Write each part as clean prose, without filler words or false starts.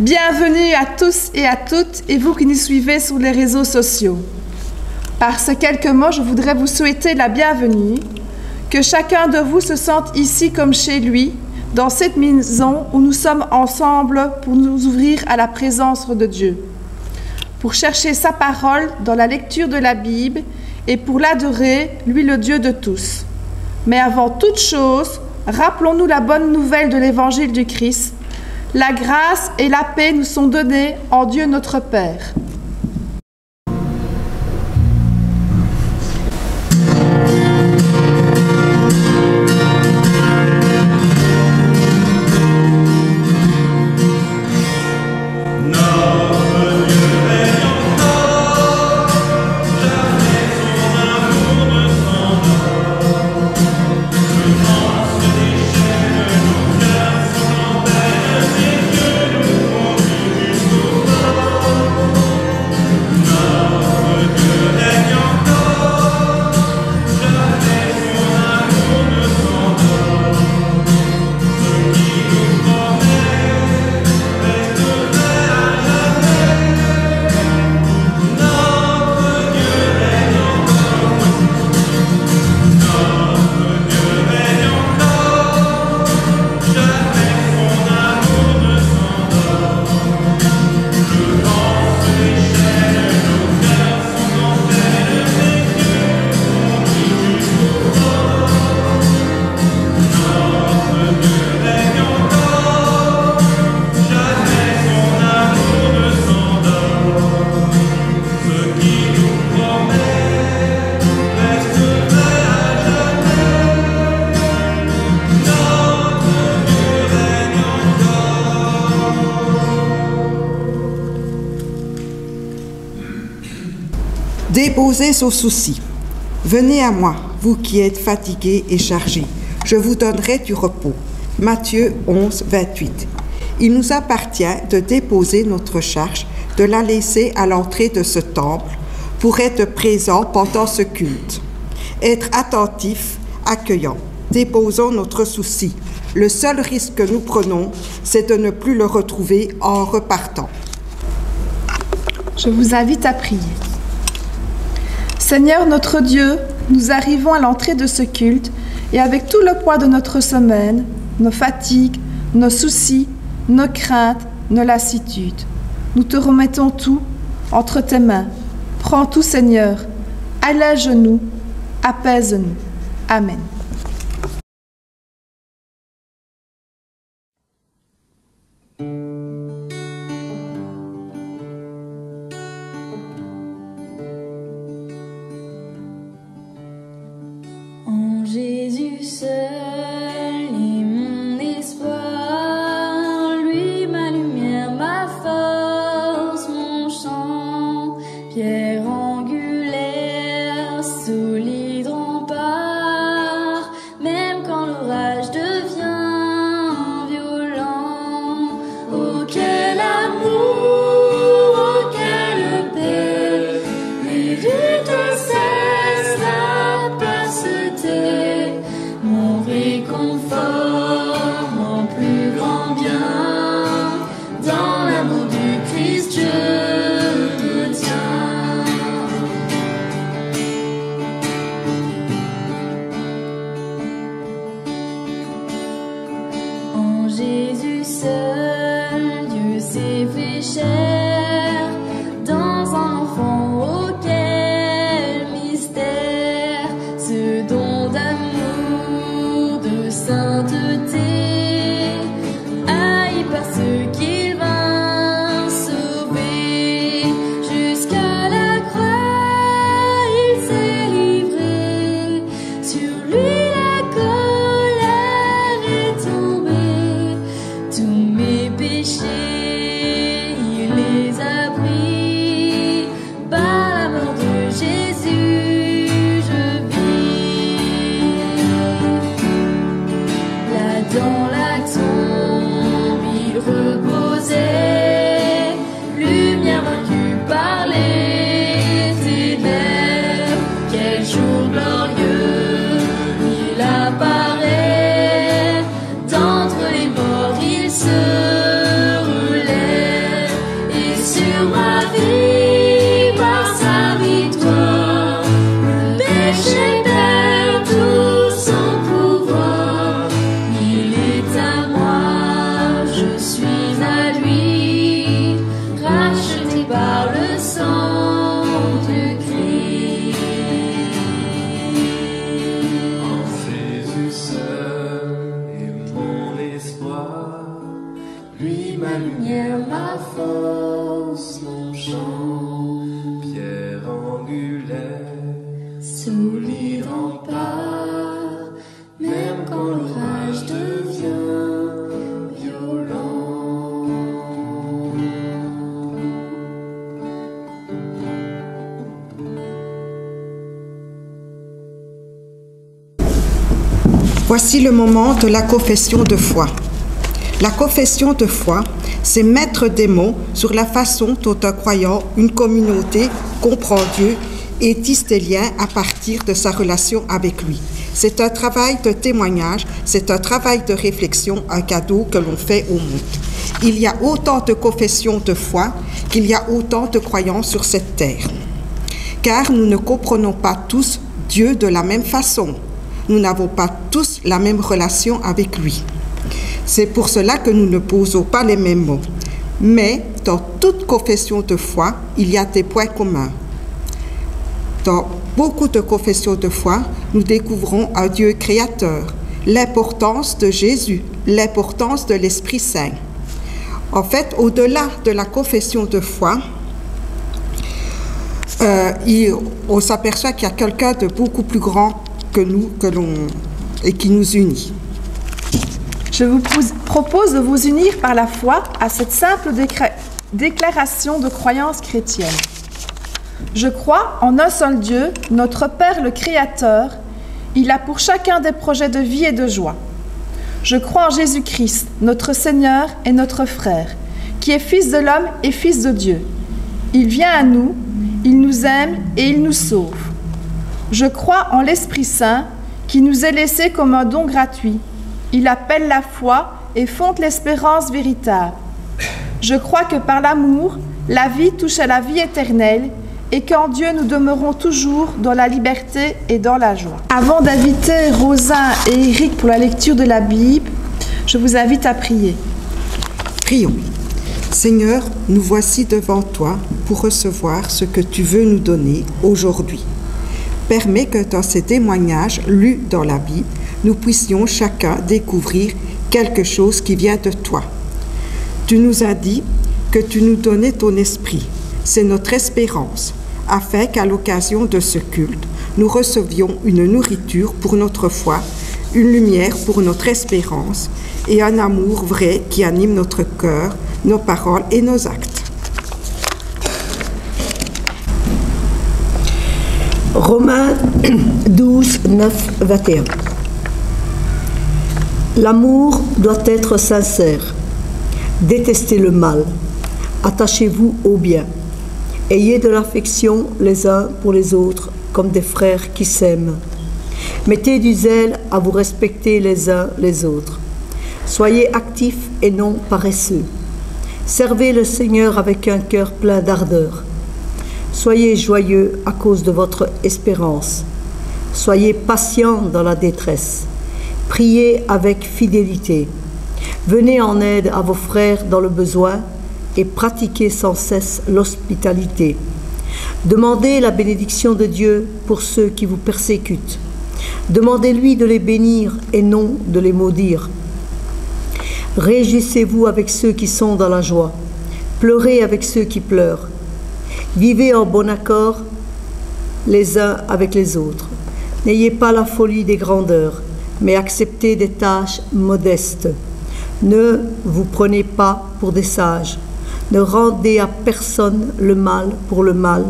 Bienvenue à tous et à toutes et vous qui nous suivez sur les réseaux sociaux. Par ces quelques mots, je voudrais vous souhaiter la bienvenue, que chacun de vous se sente ici comme chez lui, dans cette maison où nous sommes ensemble pour nous ouvrir à la présence de Dieu, pour chercher sa parole dans la lecture de la Bible et pour l'adorer, lui le Dieu de tous. Mais avant toute chose, rappelons-nous la bonne nouvelle de l'évangile du Christ. La grâce et la paix nous sont données en Dieu notre Père. Déposez vos soucis. Venez à moi, vous qui êtes fatigués et chargés. Je vous donnerai du repos. Matthieu 11, 28. Il nous appartient de déposer notre charge, de la laisser à l'entrée de ce temple pour être présent pendant ce culte. Être attentif, accueillant. Déposons notre souci. Le seul risque que nous prenons, c'est de ne plus le retrouver en repartant. Je vous invite à prier. Seigneur notre Dieu, nous arrivons à l'entrée de ce culte et avec tout le poids de notre semaine, nos fatigues, nos soucis, nos craintes, nos lassitudes, nous te remettons tout entre tes mains. Prends tout, Seigneur, allège-nous, apaise-nous. Amen. Jésus seul est mon espoir, lui ma lumière, ma force, mon chant, pierre angulaire, solide rempart, même quand l'orage devient violent. Oh quel amour, oh quelle paix, réduite sans cesse la passeté. Mon lumière, ma force, mon chant. Pierre angulaire, Solide rempart, même quand l'orage devient violent. Voici le moment de la confession de foi. La confession de foi, c'est mettre des mots sur la façon dont un croyant, une communauté, comprend Dieu et tisse des liens à partir de sa relation avec lui. C'est un travail de témoignage, c'est un travail de réflexion, un cadeau que l'on fait au monde. Il y a autant de confessions de foi qu'il y a autant de croyants sur cette terre. Car nous ne comprenons pas tous Dieu de la même façon. Nous n'avons pas tous la même relation avec lui. C'est pour cela que nous ne posons pas les mêmes mots. Mais dans toute confession de foi, il y a des points communs. Dans beaucoup de confessions de foi, nous découvrons un Dieu créateur, l'importance de Jésus, l'importance de l'Esprit Saint. En fait, au-delà de la confession de foi, on s'aperçoit qu'il y a quelqu'un de beaucoup plus grand que nous, et qui nous unit. Je vous propose de vous unir par la foi à cette simple déclaration de croyance chrétienne. Je crois en un seul Dieu, notre Père le Créateur. Il a pour chacun des projets de vie et de joie. Je crois en Jésus-Christ, notre Seigneur et notre frère, qui est Fils de l'homme et Fils de Dieu. Il vient à nous, il nous aime et il nous sauve. Je crois en l'Esprit Saint, qui nous est laissé comme un don gratuit. Il appelle la foi et fonde l'espérance véritable. Je crois que par l'amour, la vie touche à la vie éternelle et qu'en Dieu nous demeurons toujours dans la liberté et dans la joie. Avant d'inviter Rosa et Eric pour la lecture de la Bible, je vous invite à prier. Prions. Seigneur, nous voici devant toi pour recevoir ce que tu veux nous donner aujourd'hui. Permets que dans ces témoignages lus dans la Bible, nous puissions chacun découvrir quelque chose qui vient de toi. Tu nous as dit que tu nous donnais ton esprit. C'est notre espérance, afin qu'à l'occasion de ce culte, nous recevions une nourriture pour notre foi, une lumière pour notre espérance et un amour vrai qui anime notre cœur, nos paroles et nos actes. Romains 12, 9, 21. L'amour doit être sincère. Détestez le mal. Attachez-vous au bien. Ayez de l'affection les uns pour les autres comme des frères qui s'aiment. Mettez du zèle à vous respecter les uns les autres. Soyez actifs et non paresseux. Servez le Seigneur avec un cœur plein d'ardeur. Soyez joyeux à cause de votre espérance. Soyez patients dans la détresse. Priez avec fidélité. Venez en aide à vos frères dans le besoin et pratiquez sans cesse l'hospitalité. Demandez la bénédiction de Dieu pour ceux qui vous persécutent. Demandez-lui de les bénir et non de les maudire. Réjouissez-vous avec ceux qui sont dans la joie. Pleurez avec ceux qui pleurent. Vivez en bon accord les uns avec les autres. N'ayez pas la folie des grandeurs, mais acceptez des tâches modestes. Ne vous prenez pas pour des sages. Ne rendez à personne le mal pour le mal.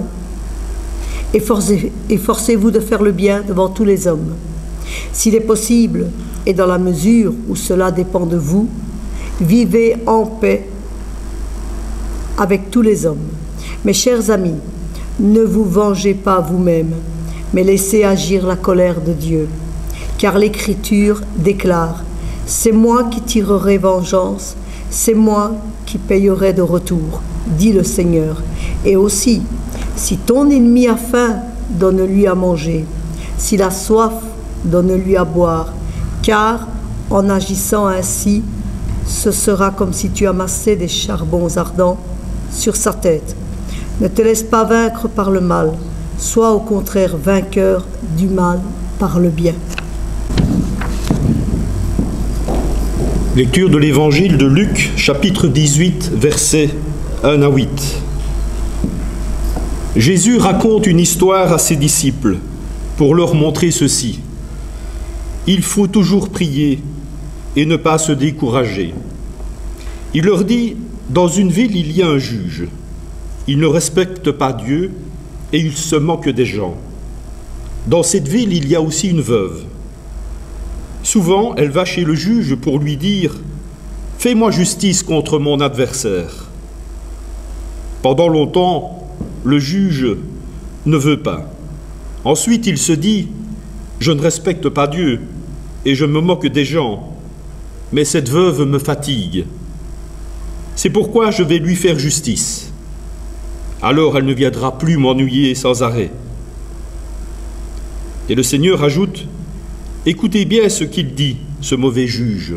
Efforcez-vous de faire le bien devant tous les hommes. S'il est possible, et dans la mesure où cela dépend de vous, vivez en paix avec tous les hommes. Mes chers amis, ne vous vengez pas vous-même, mais laissez agir la colère de Dieu. Car l'Écriture déclare « C'est moi qui tirerai vengeance, c'est moi qui payerai de retour, dit le Seigneur. Et aussi, si ton ennemi a faim, donne-lui à manger. S'il a soif, donne-lui à boire. Car en agissant ainsi, ce sera comme si tu amassais des charbons ardents sur sa tête. Ne te laisse pas vaincre par le mal, sois au contraire vainqueur du mal par le bien. Lecture de l'évangile de Luc, chapitre 18, versets 1 à 8. Jésus raconte une histoire à ses disciples pour leur montrer ceci. Il faut toujours prier et ne pas se décourager. Il leur dit, dans une ville, il y a un juge. Il ne respecte pas Dieu et il se moque des gens. Dans cette ville, il y a aussi une veuve. Souvent, elle va chez le juge pour lui dire « Fais-moi justice contre mon adversaire ». Pendant longtemps, le juge ne veut pas. Ensuite, il se dit « Je ne respecte pas Dieu et je me moque des gens, mais cette veuve me fatigue. C'est pourquoi je vais lui faire justice. Alors elle ne viendra plus m'ennuyer sans arrêt. » Et le Seigneur ajoute « Écoutez bien ce qu'il dit, ce mauvais juge.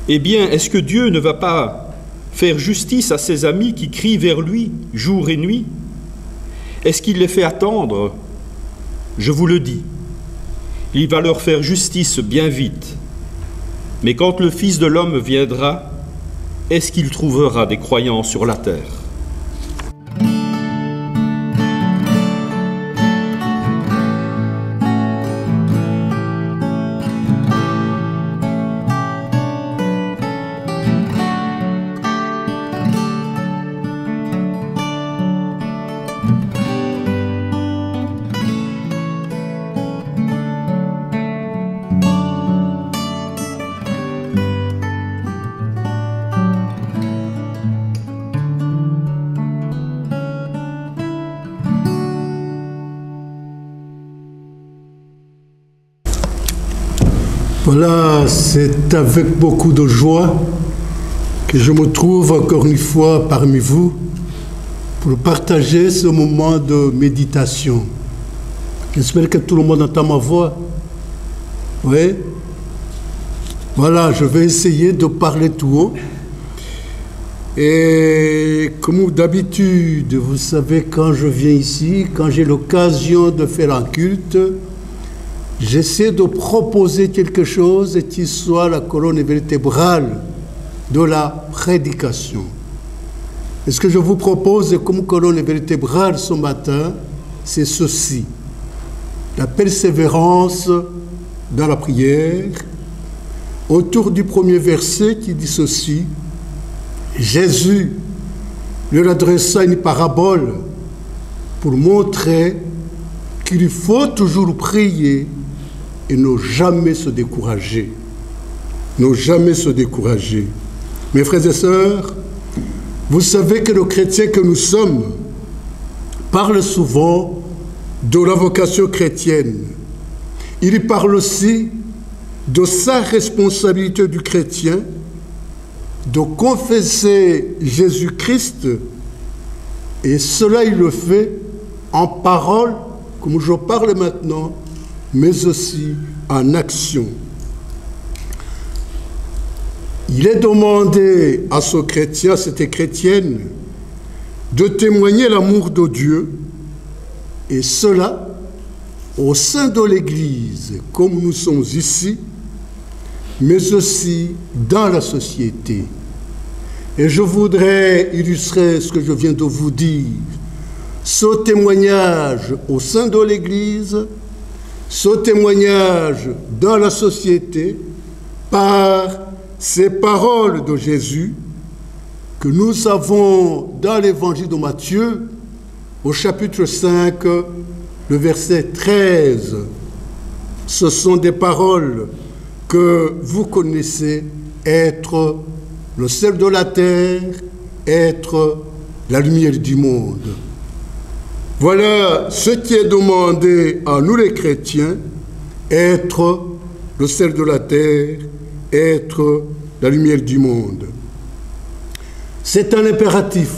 Eh bien, est-ce que Dieu ne va pas faire justice à ses amis qui crient vers lui jour et nuit? Est-ce qu'il les fait attendre? Je vous le dis, il va leur faire justice bien vite. Mais quand le Fils de l'homme viendra, est-ce qu'il trouvera des croyants sur la terre? » Voilà, c'est avec beaucoup de joie que je me trouve encore une fois parmi vous pour partager ce moment de méditation. J'espère que tout le monde entend ma voix. Oui? Voilà, je vais essayer de parler tout haut. Et comme d'habitude, vous savez, quand je viens ici, quand j'ai l'occasion de faire un culte, j'essaie de proposer quelque chose qui soit la colonne vertébrale de la prédication. Et ce que je vous propose comme colonne vertébrale ce matin, c'est ceci. La persévérance dans la prière, autour du premier verset qui dit ceci. Jésus leur adressa une parabole pour montrer qu'il faut toujours prier et ne jamais se décourager. Ne jamais se décourager. Mes frères et sœurs, vous savez que les chrétiens que nous sommes parlent souvent de la vocation chrétienne. Il parle aussi de sa responsabilité du chrétien de confesser Jésus-Christ, et cela il le fait en parole, comme je parle maintenant, mais aussi en action. Il est demandé à ce chrétien, à cette chrétienne, de témoigner l'amour de Dieu, et cela au sein de l'Église, comme nous sommes ici, mais aussi dans la société. Et je voudrais illustrer ce que je viens de vous dire. Ce témoignage au sein de l'Église, ce témoignage dans la société, par ces paroles de Jésus que nous avons dans l'Évangile de Matthieu, au chapitre 5, le verset 13. Ce sont des paroles que vous connaissez, être le sel de la terre, être la lumière du monde. Voilà ce qui est demandé à nous les chrétiens, être le sel de la terre, être la lumière du monde. C'est un impératif.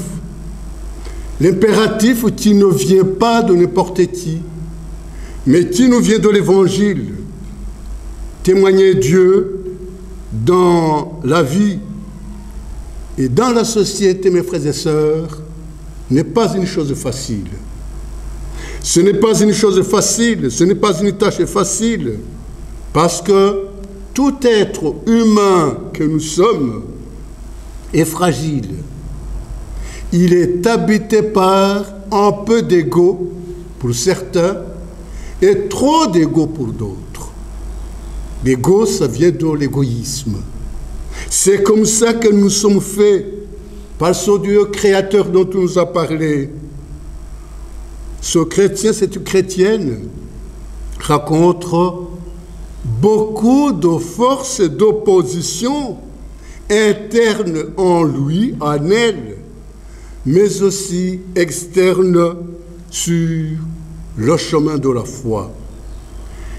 L'impératif qui ne vient pas de n'importe qui, mais qui nous vient de l'Évangile. Témoigner Dieu dans la vie et dans la société, mes frères et sœurs, n'est pas une chose facile. Ce n'est pas une chose facile, ce n'est pas une tâche facile, parce que tout être humain que nous sommes est fragile. Il est habité par un peu d'ego pour certains et trop d'ego pour d'autres. L'ego, ça vient de l'égoïsme. C'est comme ça que nous sommes faits par ce Dieu créateur dont on nous a parlé. Ce chrétien, cette chrétienne, rencontre beaucoup de forces et d'opposition internes en lui, en elle, mais aussi externes sur le chemin de la foi.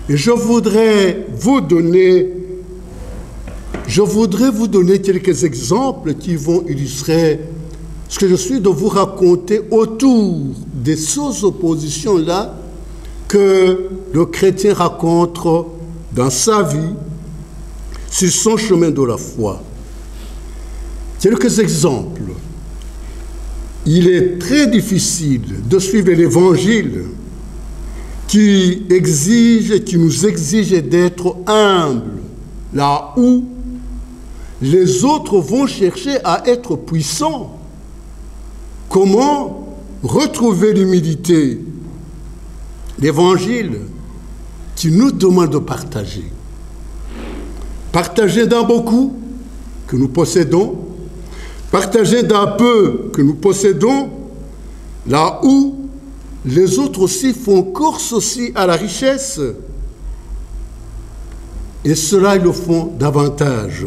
Et je voudrais vous donner quelques exemples qui vont illustrer ce que je suis de vous raconter autour de ces oppositions-là que le chrétien rencontre dans sa vie sur son chemin de la foi. Quelques exemples. Il est très difficile de suivre l'Évangile qui nous exige d'être humbles, là où les autres vont chercher à être puissants. Comment retrouver l'humilité? L'Évangile qui nous demande de partager. Partager d'un beaucoup que nous possédons, partager d'un peu que nous possédons, là où les autres aussi font course aussi à la richesse. Et cela, ils le font davantage.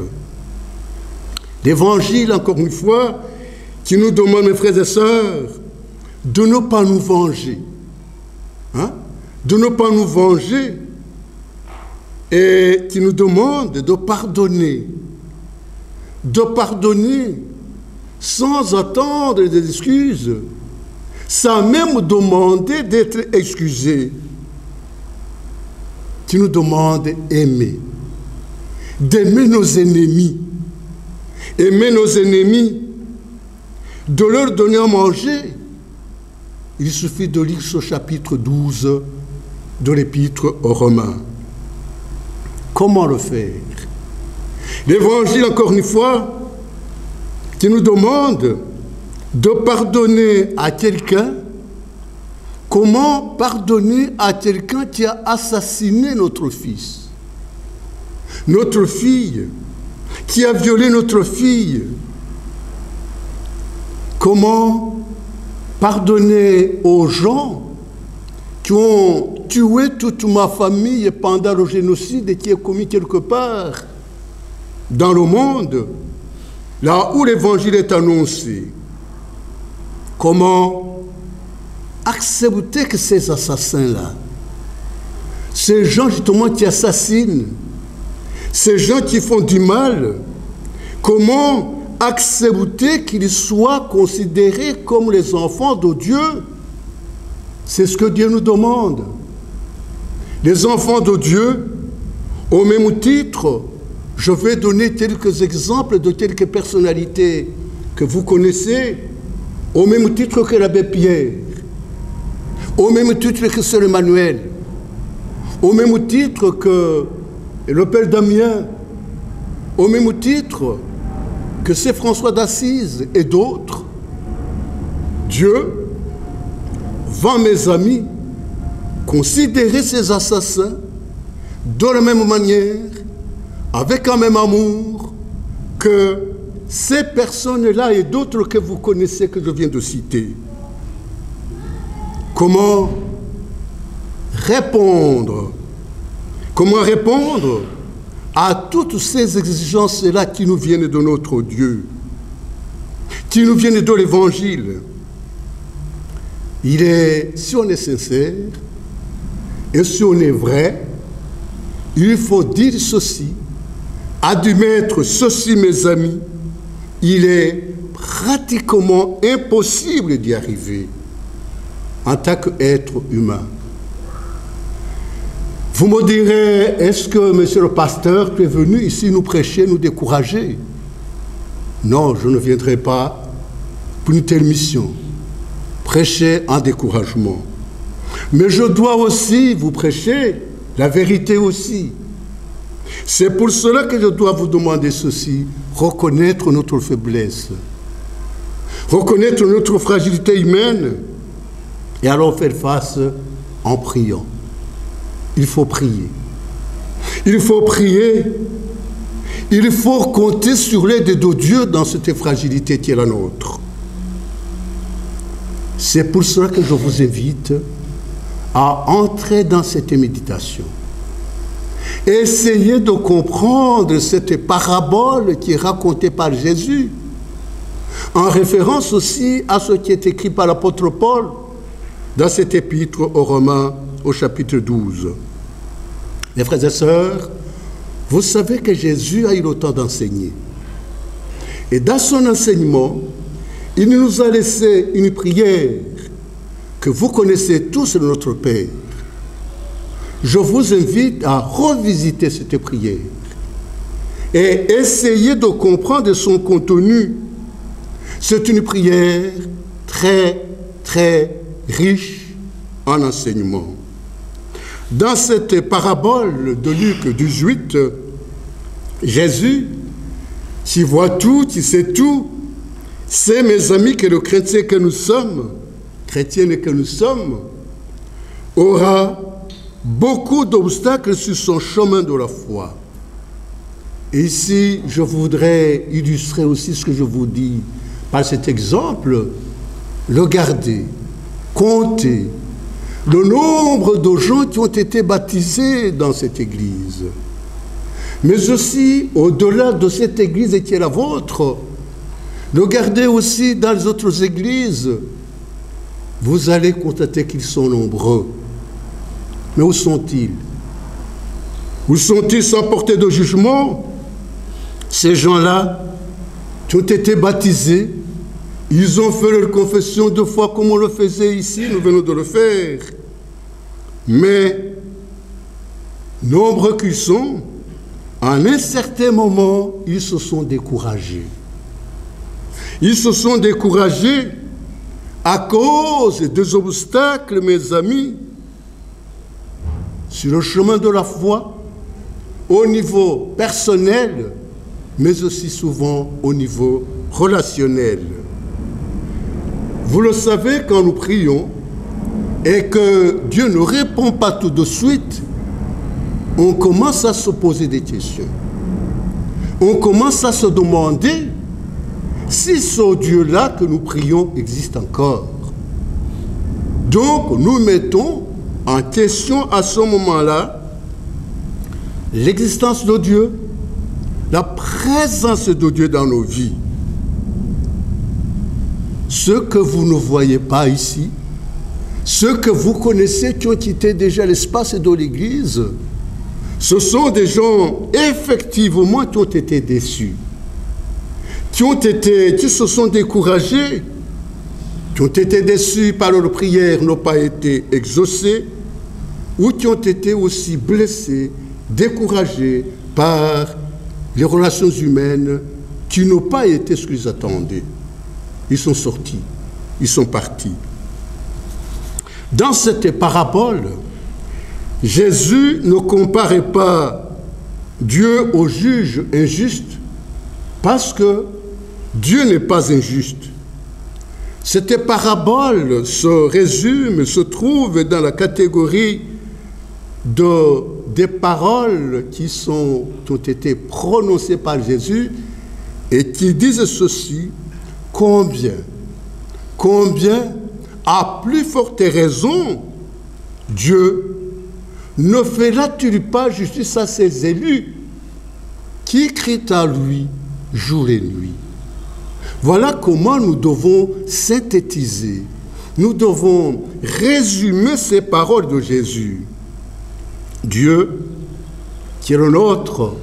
L'Évangile, encore une fois, qui nous demande, mes frères et sœurs, de ne pas nous venger. De ne pas nous venger. Et qui nous demande de pardonner. De pardonner sans attendre des excuses, sans même demander d'être excusé. Qui nous demande d'aimer. D'aimer nos ennemis. Aimer nos ennemis, de leur donner à manger. Il suffit de lire ce chapitre 12 de l'Épître aux Romains. Comment le faire? L'Évangile, encore une fois, qui nous demande de pardonner à quelqu'un. Comment pardonner à quelqu'un qui a assassiné notre fils, notre fille, qui a violé notre fille? Comment pardonner aux gens qui ont tué toute ma famille pendant le génocide qui est commis quelque part dans le monde, là où l'Évangile est annoncé? Comment accepter que ces assassins-là, ces gens justement qui assassinent, ces gens qui font du mal, comment accepter qu'ils soient considérés comme les enfants de Dieu? C'est ce que Dieu nous demande. Les enfants de Dieu, au même titre, je vais donner quelques exemples de quelques personnalités que vous connaissez, au même titre que l'abbé Pierre, au même titre que Sœur Emmanuel, au même titre que le Père Damien, au même titre que c'est François d'Assise et d'autres. Dieu va, mes amis, considérer ces assassins de la même manière, avec un même amour, que ces personnes-là et d'autres que vous connaissez, que je viens de citer. Comment répondre à toutes ces exigences-là qui nous viennent de notre Dieu, qui nous viennent de l'Évangile? Si on est sincère et si on est vrai, il faut dire ceci, admettre ceci, mes amis, il est pratiquement impossible d'y arriver en tant qu'être humain. Vous me direz, est-ce que, monsieur le pasteur, tu es venu ici nous prêcher, nous décourager? Non, je ne viendrai pas pour une telle mission, prêcher en découragement. Mais je dois aussi vous prêcher la vérité aussi. C'est pour cela que je dois vous demander ceci, reconnaître notre faiblesse, reconnaître notre fragilité humaine, et alors faire face en priant. Il faut prier. Il faut prier. Il faut compter sur l'aide de Dieu dans cette fragilité qui est la nôtre. C'est pour cela que je vous invite à entrer dans cette méditation. Essayez de comprendre cette parabole qui est racontée par Jésus, en référence aussi à ce qui est écrit par l'apôtre Paul dans cet épître aux Romains au chapitre 12. Mes frères et sœurs, vous savez que Jésus a eu le temps d'enseigner. Et dans son enseignement, il nous a laissé une prière que vous connaissez tous de notre Père. Je vous invite à revisiter cette prière et essayer de comprendre son contenu. C'est une prière très, très riche en enseignement. Dans cette parabole de Luc 18, Jésus, qui voit tout, qui sait tout, sait, mes amis, que le chrétien que nous sommes, chrétienne que nous sommes, aura beaucoup d'obstacles sur son chemin de la foi. Et ici, je voudrais illustrer aussi ce que je vous dis par cet exemple. Regardez, comptez le nombre de gens qui ont été baptisés dans cette église. Mais aussi, au-delà de cette église qui est la vôtre, regardez aussi dans les autres églises. Vous allez constater qu'ils sont nombreux. Mais où sont-ils? Où sont-ils sans porter de jugement? Ces gens-là qui ont été baptisés, ils ont fait leur confession 2 fois comme on le faisait ici, nous venons de le faire. Mais, nombreux qu'ils sont, en un certain moment, ils se sont découragés. Ils se sont découragés à cause des obstacles, mes amis, sur le chemin de la foi, au niveau personnel, mais aussi souvent au niveau relationnel. Vous le savez, quand nous prions et que Dieu ne répond pas tout de suite, on commence à se poser des questions. On commence à se demander si ce Dieu-là que nous prions existe encore. Donc, nous mettons en question à ce moment-là l'existence de Dieu, la présence de Dieu dans nos vies. Ceux que vous ne voyez pas ici, ceux que vous connaissez qui ont quitté déjà l'espace de l'Église, ce sont des gens effectivement qui ont été déçus, qui se sont découragés, qui ont été déçus par leurs prières n'ont pas été exaucées, ou qui ont été aussi blessés, découragés par les relations humaines qui n'ont pas été ce qu'ils attendaient. Ils sont sortis, ils sont partis. Dans cette parabole, Jésus ne comparait pas Dieu au juge injuste parce que Dieu n'est pas injuste. Cette parabole se trouve dans la catégorie des paroles qui ont été prononcées par Jésus et qui disent ceci: combien, à plus forte raison, Dieu ne fera-t-il pas justice à ses élus qui crient à lui jour et nuit? Voilà comment nous devons synthétiser, nous devons résumer ces paroles de Jésus. Dieu, qui est le nôtre,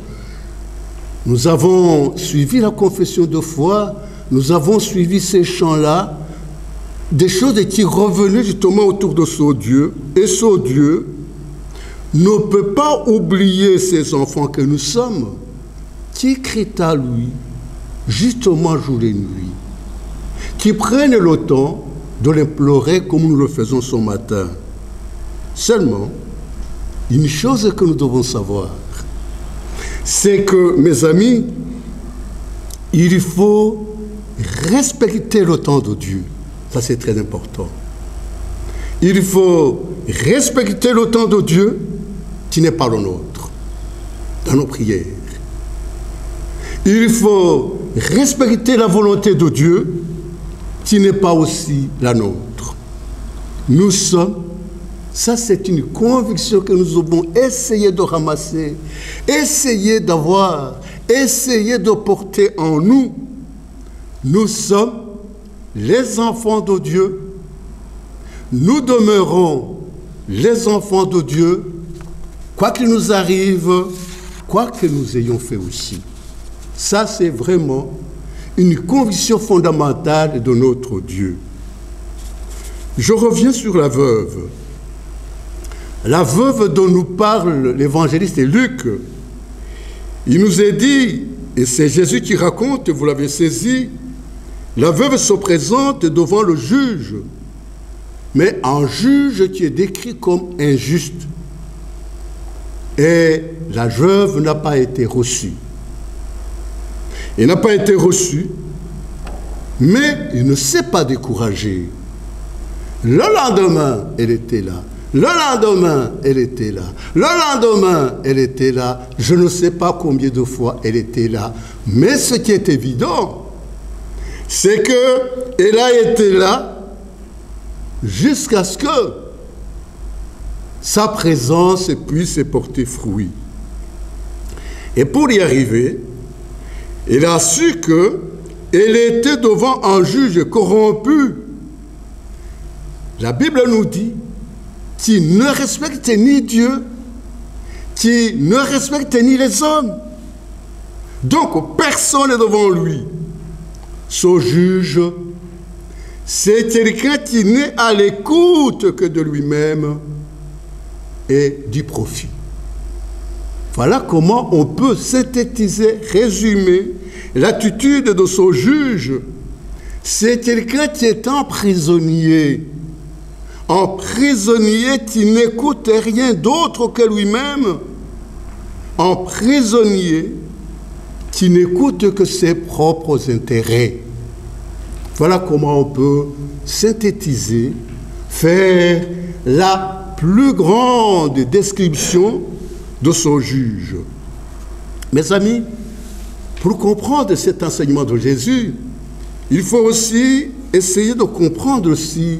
nous avons suivi la confession de foi, nous avons suivi ces chants-là, des choses qui revenaient justement autour de ce Dieu, et ce Dieu ne peut pas oublier ces enfants que nous sommes, qui crient à lui, justement jour et nuit, qui prennent le temps de l'implorer comme nous le faisons ce matin. Seulement, une chose que nous devons savoir, c'est que, mes amis, il faut respecter le temps de Dieu. Ça, c'est très important. Il faut respecter le temps de Dieu qui n'est pas le nôtre, dans nos prières. Il faut respecter la volonté de Dieu qui n'est pas aussi la nôtre. Nous sommes, ça c'est une conviction que nous devons essayer de ramasser, essayer d'avoir, essayer de porter en nous. Nous sommes les enfants de Dieu. Nous demeurons les enfants de Dieu, quoi qu'il nous arrive, quoi que nous ayons fait aussi. Ça, c'est vraiment une conviction fondamentale de notre Dieu. Je reviens sur la veuve. La veuve dont nous parle l'évangéliste Luc. Il nous est dit, et c'est Jésus qui raconte, vous l'avez saisi, la veuve se présente devant le juge, mais un juge qui est décrit comme injuste. Et la veuve n'a pas été reçue. Elle n'a pas été reçue, mais il ne s'est pas découragé. Le lendemain, elle était là. Le lendemain, elle était là. Le lendemain, elle était là. Je ne sais pas combien de fois elle était là. Mais ce qui est évident, c'est qu'elle a été là jusqu'à ce que sa présence puisse porter fruit. Et pour y arriver, elle a su qu'elle était devant un juge corrompu. La Bible nous dit qu'il ne respecte ni Dieu, qu'il ne respecte ni les hommes. Donc, personne n'est devant lui. Ce juge, c'est quelqu'un qui n'est à l'écoute que de lui-même et du profit. Voilà comment on peut synthétiser, résumer l'attitude de ce juge. C'est quelqu'un qui est un prisonnier qui n'écoute rien d'autre que lui-même, un prisonnier qui n'écoute que ses propres intérêts. Voilà comment on peut synthétiser, faire la plus grande description de ce juge. Mes amis, pour comprendre cet enseignement de Jésus, il faut aussi essayer de comprendre aussi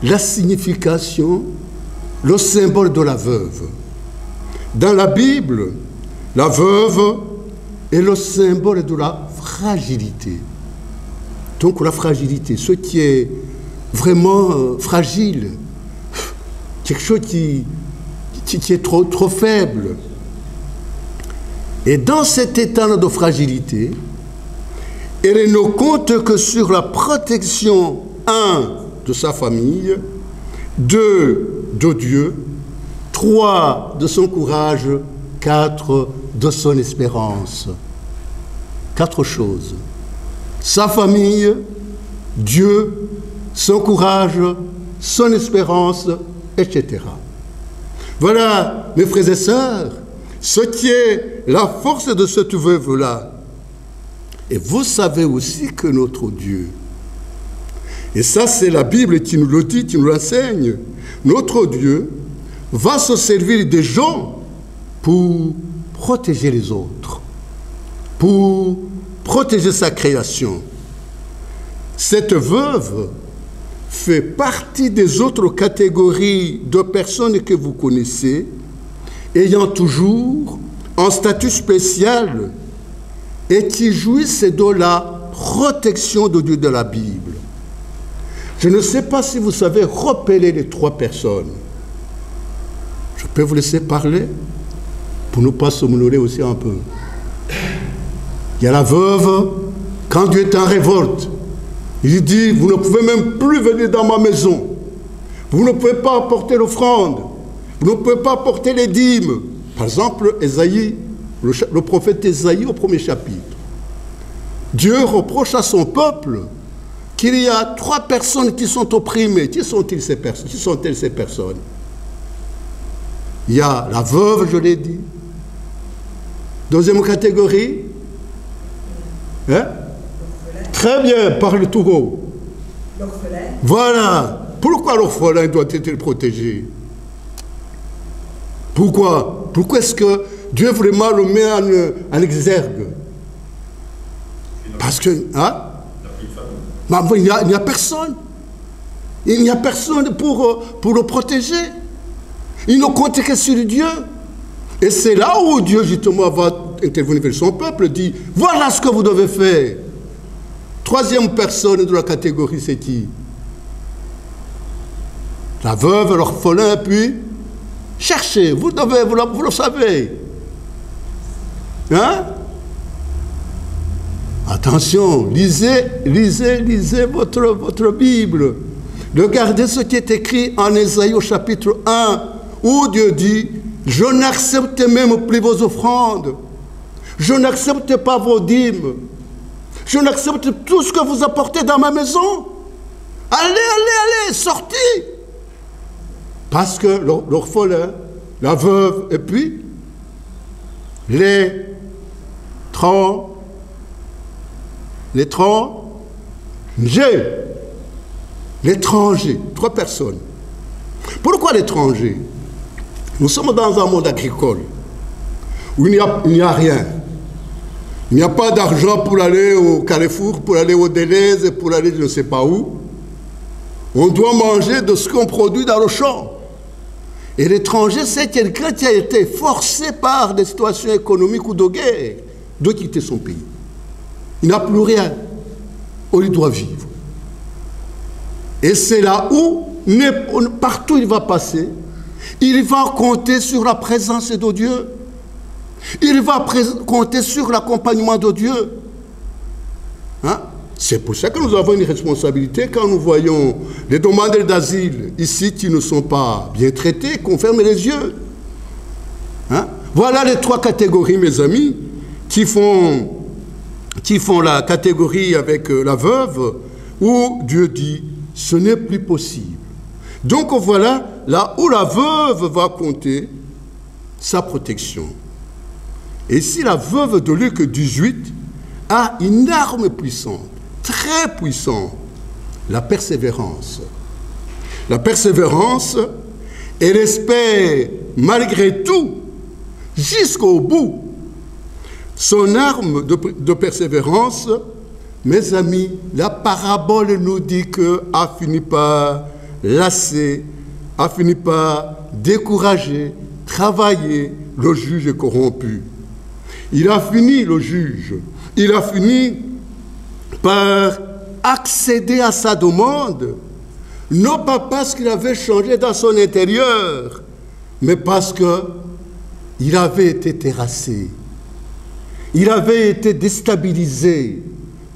la signification, le symbole de la veuve. Dans la Bible, la veuve est le symbole de la fragilité. Donc la fragilité, ce qui est vraiment fragile, quelque chose qui est trop faible. Et dans cet état de fragilité, elle ne compte que sur la protection, 1, de sa famille, 2, de Dieu, 3, de son courage, 4, de son espérance. 4 choses. Sa famille, Dieu, son courage, son espérance, etc. Voilà, mes frères et sœurs, ce qui est la force de cette veuve-là. Et vous savez aussi que notre Dieu, et ça c'est la Bible qui nous le dit, qui nous l'enseigne, notre Dieu va se servir des gens pour protéger les autres, pour protéger sa création. Cette veuve fait partie des autres catégories de personnes que vous connaissez, ayant toujours un statut spécial et qui jouissent de la protection de Dieu de la Bible. Je ne sais pas si vous savez repeler les 3 personnes. Je peux vous laisser parler pour ne pas somnoler aussi un peu. Il y a la veuve, quand Dieu est en révolte, il dit, vous ne pouvez même plus venir dans ma maison. Vous ne pouvez pas apporter l'offrande. Vous ne pouvez pas apporter les dîmes. Par exemple, Ésaïe, le prophète Ésaïe au 1er chapitre. Dieu reproche à son peuple qu'il y a 3 personnes qui sont opprimées. Qui sont-elles ces personnes? Il y a la veuve, je l'ai dit. Deuxième catégorie. Hein? Très bien, parle tout haut. L'orphelin. Voilà. Pourquoi l'orphelin doit être protégé? Pourquoi? Pourquoi est-ce que Dieu vraiment le met en exergue? Parce que, hein? Il n'y a personne. Il n'y a personne pour le protéger. Il ne compte que sur Dieu. Et c'est là où Dieu, justement, va intervenir vers son peuple, dit, voilà ce que vous devez faire. Troisième personne de la catégorie, c'est qui? La veuve, l'orphelin, puis cherchez, vous le savez. Hein? Attention, lisez votre Bible. Regardez ce qui est écrit en Ésaïe au chapitre 1, où Dieu dit, je n'accepte même plus vos offrandes. Je n'accepte pas vos dîmes. Je n'accepte tout ce que vous apportez dans ma maison. Allez, sortez. Parce que l'orphelin, la veuve, et puis l'étranger, 3 personnes. Pourquoi l'étranger? Nous sommes dans un monde agricole où il n'y a rien. Il n'y a pas d'argent pour aller au Carrefour, pour aller au Deleuze, pour aller je ne sais pas où. On doit manger de ce qu'on produit dans le champ. Et l'étranger, c'est quelqu'un qui a été forcé par des situations économiques ou de guerre de quitter son pays. Il n'a plus rien. Où il doit vivre. Et c'est là où, partout il va passer, il va compter sur la présence de Dieu. Il va compter sur l'accompagnement de Dieu. Hein? C'est pour ça que nous avons une responsabilité quand nous voyons les demandeurs d'asile ici qui ne sont pas bien traités, qu'on ferme les yeux. Hein? Voilà les 3 catégories, mes amis, qui font la catégorie avec la veuve, où Dieu dit, ce n'est plus possible. Donc voilà là où la veuve va compter sa protection. Et si la veuve de Luc 18 a une arme puissante, très puissante, la persévérance. La persévérance, elle espère malgré tout, jusqu'au bout, son arme de persévérance. Mes amis, la parabole nous dit qu'a fini par lasser, a fini par décourager, travailler le juge corrompu. Il a fini, le juge, il a fini par accéder à sa demande, non pas parce qu'il avait changé dans son intérieur, mais parce qu'il avait été terrassé. Il avait été déstabilisé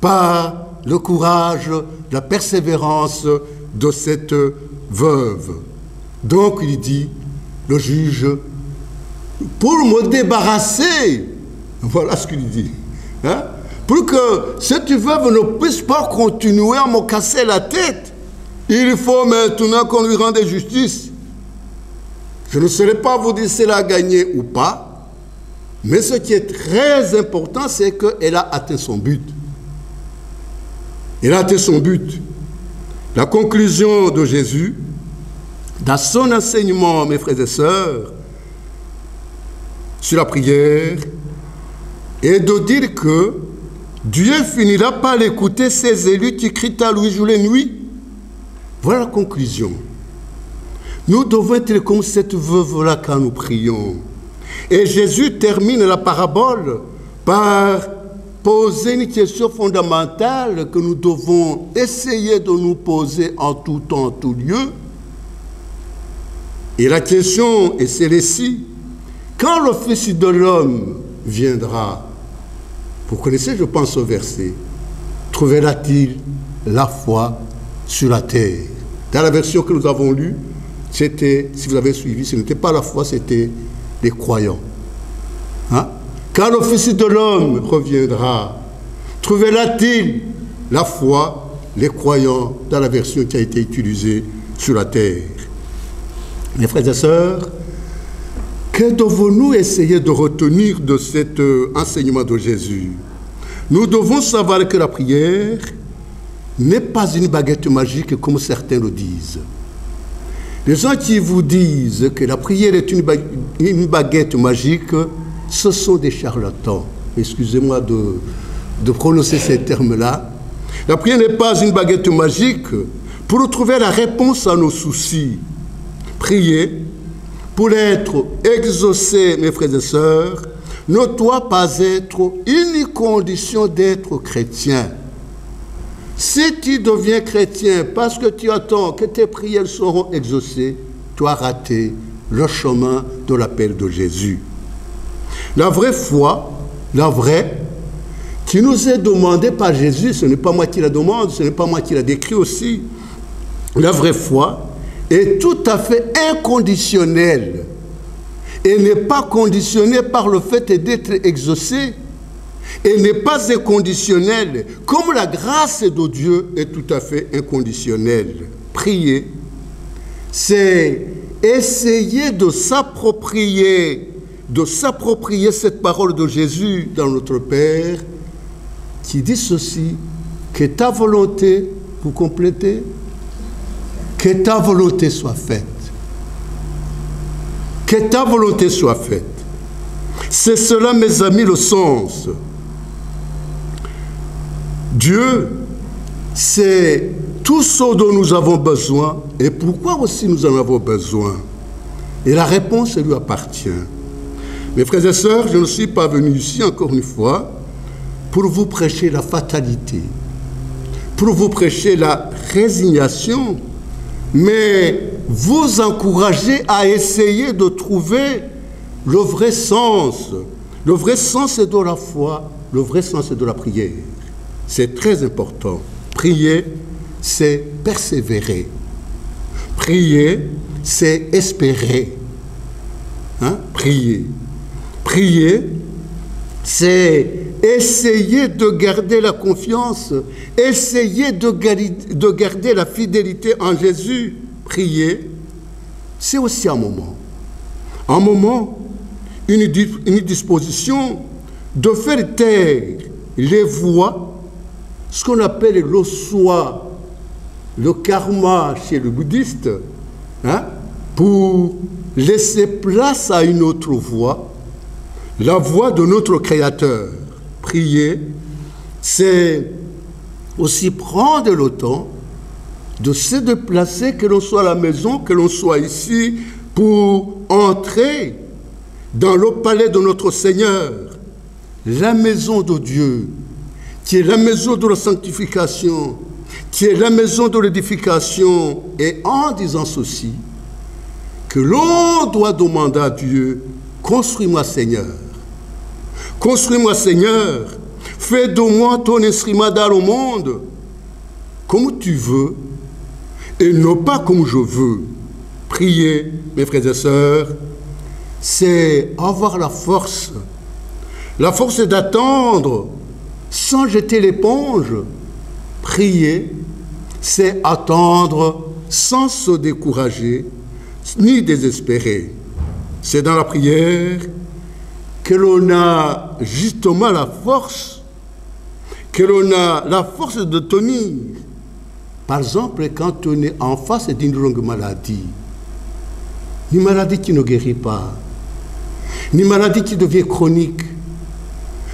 par le courage, la persévérance de cette veuve. Donc il dit, le juge, pour me débarrasser, voilà ce qu'il dit, hein, pour que cette veuve ne puisse pas continuer à me casser la tête, il faut maintenant qu'on lui rende justice. Je ne saurais pas vous dire si elle a gagné ou pas, mais ce qui est très important, c'est qu'elle a atteint son but. Elle a atteint son but. La conclusion de Jésus, dans son enseignement, mes frères et sœurs, sur la prière, est de dire que Dieu finira par écouter ses élus qui crient à lui jour et nuit. Voilà la conclusion. Nous devons être comme cette veuve-là quand nous prions. Et Jésus termine la parabole par poser une question fondamentale que nous devons essayer de nous poser en tout temps, en tout lieu. Et la question est celle-ci. Quand le Fils de l'homme viendra, vous connaissez, je pense, au verset, trouvera-t-il la foi sur la terre? Dans la version que nous avons lue, c'était, si vous avez suivi, ce n'était pas la foi, c'était les croyants. Hein? Quand le Fils de l'homme reviendra, trouvera-t-il la foi, les croyants, dans la version qui a été utilisée sur la terre? Mes frères et sœurs, Que devons-nous essayer de retenir de cet enseignement de Jésus? Nous devons savoir que la prière n'est pas une baguette magique comme certains le disent. Les gens qui vous disent que la prière est une baguette magique, ce sont des charlatans. Excusez-moi de prononcer ces termes-là. La prière n'est pas une baguette magique pour trouver la réponse à nos soucis. Prier, pour être exaucé, mes frères et sœurs, ne doit pas être une condition d'être chrétien. Si tu deviens chrétien parce que tu attends que tes prières seront exaucées, tu as raté le chemin de l'appel de Jésus. La vraie foi, la vraie, qui nous est demandée par Jésus, ce n'est pas moi qui la demande, ce n'est pas moi qui la décrit aussi. La vraie foi est tout à fait inconditionnelle et n'est pas conditionnée par le fait d'être exaucée. Et n'est pas inconditionnelle, comme la grâce de Dieu est tout à fait inconditionnelle. Prier, c'est essayer de s'approprier cette parole de Jésus dans notre Père, qui dit ceci, que ta volonté, vous complétez, que ta volonté soit faite. Que ta volonté soit faite. C'est cela, mes amis, le sens. Dieu, c'est tout ce dont nous avons besoin et pourquoi aussi nous en avons besoin. Et la réponse lui appartient. Mes frères et sœurs, je ne suis pas venu ici, encore une fois, pour vous prêcher la fatalité, pour vous prêcher la résignation, mais vous encourager à essayer de trouver le vrai sens. Le vrai sens est de la foi, le vrai sens est de la prière. C'est très important. Prier, c'est persévérer. Prier, c'est espérer. Prier. Prier, c'est essayer de garder la confiance, essayer de garder la fidélité en Jésus. Prier, c'est aussi un moment, une disposition de faire taire les voix, ce qu'on appelle le soi, le karma chez le bouddhiste, pour laisser place à une autre voix, la voix de notre Créateur. Prier, c'est aussi prendre le temps de se déplacer, que l'on soit à la maison, que l'on soit ici, pour entrer dans le palais de notre Seigneur, la maison de Dieu, qui est la maison de la sanctification, qui est la maison de l'édification, et en disant ceci, que l'on doit demander à Dieu, construis-moi Seigneur, fais de moi ton instrument dans le monde, comme tu veux, et non pas comme je veux. Prier, mes frères et sœurs, c'est avoir la force d'attendre sans jeter l'éponge. Prier, c'est attendre sans se décourager ni désespérer. C'est dans la prière que l'on a justement la force, de tenir. Par exemple, quand on est en face d'une longue maladie, une maladie qui ne guérit pas, une maladie qui devient chronique,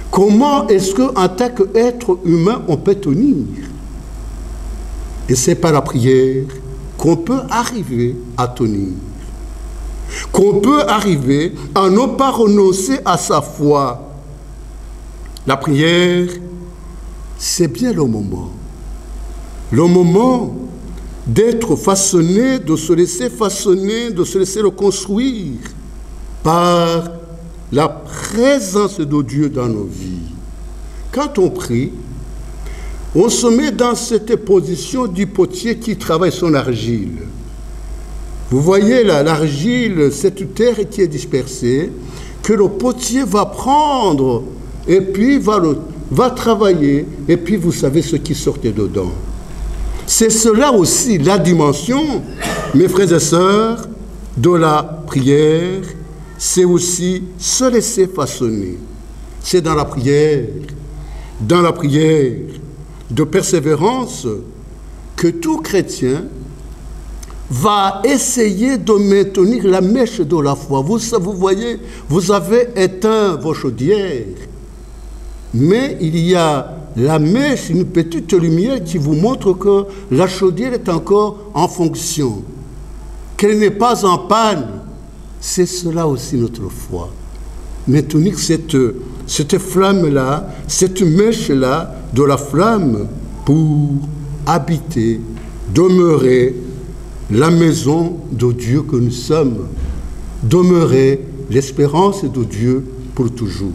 comment est-ce qu'en tant qu'être humain, on peut tenir? Et c'est par la prière qu'on peut arriver à tenir, qu'on peut arriver à ne pas renoncer à sa foi. La prière, c'est bien le moment d'être façonné, de se laisser façonner, de se laisser reconstruire par la présence de Dieu dans nos vies. Quand on prie, on se met dans cette position du potier qui travaille son argile. Vous voyez là, l'argile, cette terre qui est dispersée, que le potier va prendre et puis va travailler, et puis vous savez ce qui sortait dedans. C'est cela aussi la dimension, mes frères et sœurs, de la prière, c'est aussi se laisser façonner. C'est dans la prière de persévérance que tout chrétien va essayer de maintenir la mèche de la foi. Vous voyez, vous avez éteint vos chaudières, mais il y a la mèche, une petite lumière qui vous montre que la chaudière est encore en fonction, qu'elle n'est pas en panne. C'est cela aussi notre foi. Maintenir cette flamme-là, cette mèche-là de la flamme pour habiter, demeurer la maison de Dieu que nous sommes, demeurer l'espérance de Dieu pour toujours.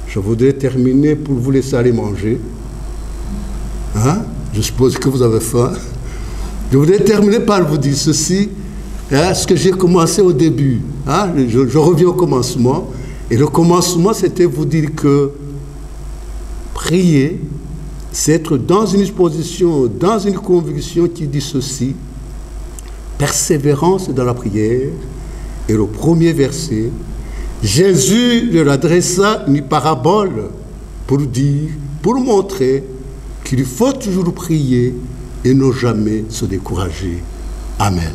Je voudrais terminer pour vous laisser aller manger. Hein? Je suppose que vous avez faim. Je voudrais terminer par vous dire ceci, hein, ce que j'ai commencé au début. Hein? Je reviens au commencement. Et le commencement, c'était vous dire que prier, c'est être dans une disposition, dans une conviction qui dit ceci, persévérance dans la prière. Et le premier verset, Jésus leur adressa une parabole pour montrer qu'il faut toujours prier et ne jamais se décourager. Amen.